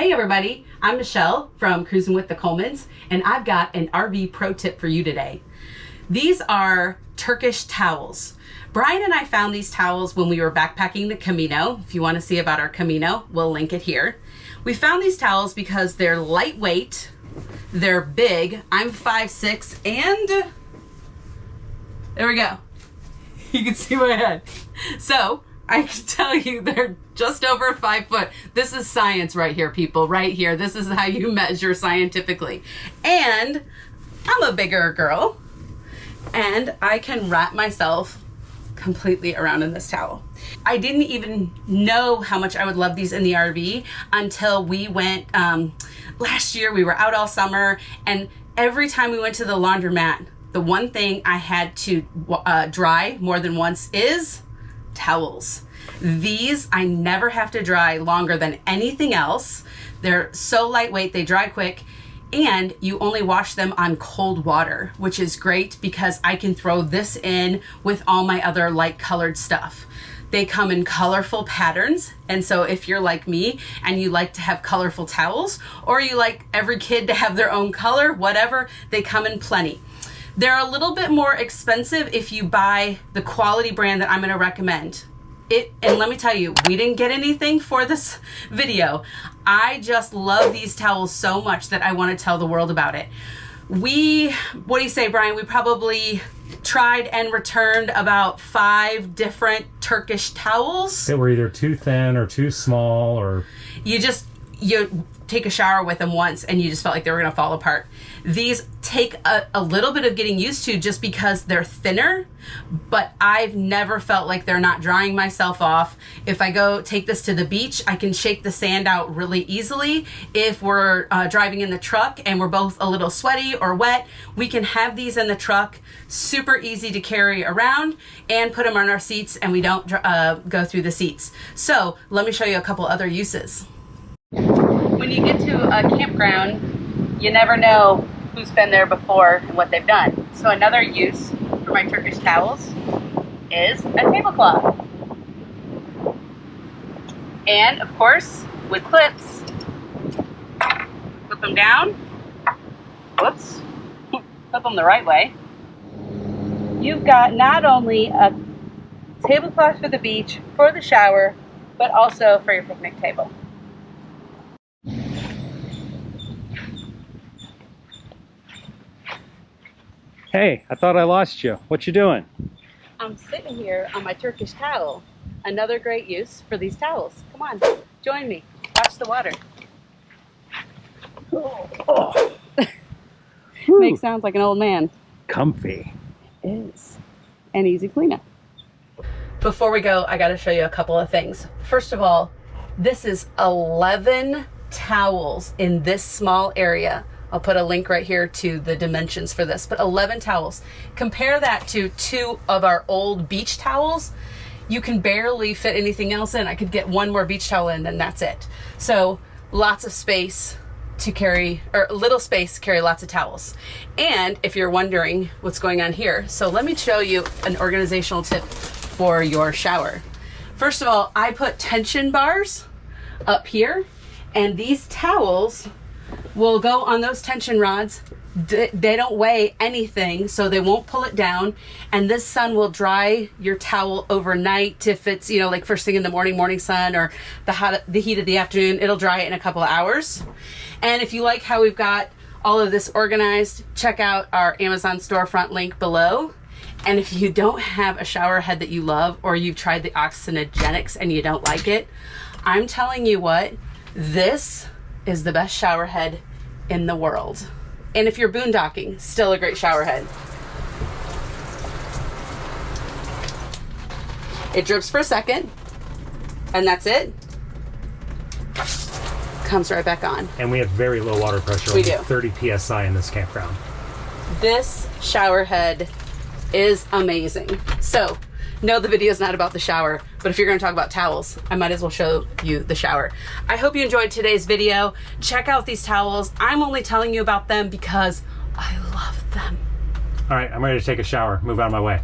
Hey everybody, I'm Michelle from Cruisin with the Colemans, and I've got an RV pro tip for you today. These are Turkish towels. Brian and I found these towels when we were backpacking the Camino. If you want to see about our Camino, we'll link it here. We found these towels because they're lightweight, they're big. I'm 5'6", and there we go. You can see my head. So I can tell you they're just over 5 foot. This is science right here, people, right here. This is how you measure scientifically. And I'm a bigger girl, and I can wrap myself completely around in this towel. I didn't even know how much I would love these in the RV until we went, last year we were out all summer, and every time we went to the laundromat, the one thing I had to dry more than once is towels. These I never have to dry longer than anything else. They're so lightweight, they dry quick, and you only wash them on cold water, which is great because I can throw this in with all my other light colored stuff. They come in colorful patterns, and so if you're like me and you like to have colorful towels, or you like every kid to have their own color, whatever, they come in plenty. They're a little bit more expensive if you buy the quality brand that I'm going to recommend. And let me tell you, we didn't get anything for this video. I just love these towels so much that I want to tell the world about it. What do you say, Brian? We probably tried and returned about 5 different Turkish towels. They were either too thin or too small, or you take a shower with them once and you just felt like they were going to fall apart. These take a little bit of getting used to just because they're thinner, but I've never felt like they're not drying myself off. If I go take this to the beach, I can shake the sand out really easily. If we're driving in the truck and we're both a little sweaty or wet, we can have these in the truck, super easy to carry around, and put them on our seats, and we don't go through the seats. So let me show you a couple other uses. When you get to a campground, you never know who's been there before and what they've done. So another use for my Turkish towels is a tablecloth. And of course, with clips, put them down. Whoops, put them the right way. You've got not only a tablecloth for the beach, for the shower, but also for your picnic table. hey, I thought I lost you. What you doing? I'm sitting here on my Turkish towel. Another great use for these towels. Come on, join me. Watch the water. Oh. Makes sounds like an old man. Comfy. It is. And easy cleanup. Before we go, I got to show you a couple of things. First of all, this is 11 towels in this small area. I'll put a link right here to the dimensions for this, but 11 towels. Compare that to 2 of our old beach towels. You can barely fit anything else in. I could get 1 more beach towel in, and that's it. So lots of space to carry, or little space to carry lots of towels. And if you're wondering what's going on here, so let me show you an organizational tip for your shower. First of all, I put tension bars up here, and these towels will go on those tension rods. They don't weigh anything, so they won't pull it down, and this sun will dry your towel overnight. If it's, you know, like first thing in the morning sun, or the heat of the afternoon, it'll dry it in a couple of hours. And if you like how we've got all of this organized, check out our Amazon storefront link below. And if you don't have a shower head that you love, or you've tried the Oxygenics and you don't like it, I'm telling you what, this is the best shower head in the world. And if you're boondocking, still a great shower head. It drips for a second, and that's it. Comes right back on. And we have very low water pressure. We do. 30 psi in this campground. This shower head is amazing. So, no, the video is not about the shower, but if you're going to talk about towels, I might as well show you the shower. I hope you enjoyed today's video. Check out these towels. I'm only telling you about them because I love them. All right, I'm ready to take a shower. Move out of my way.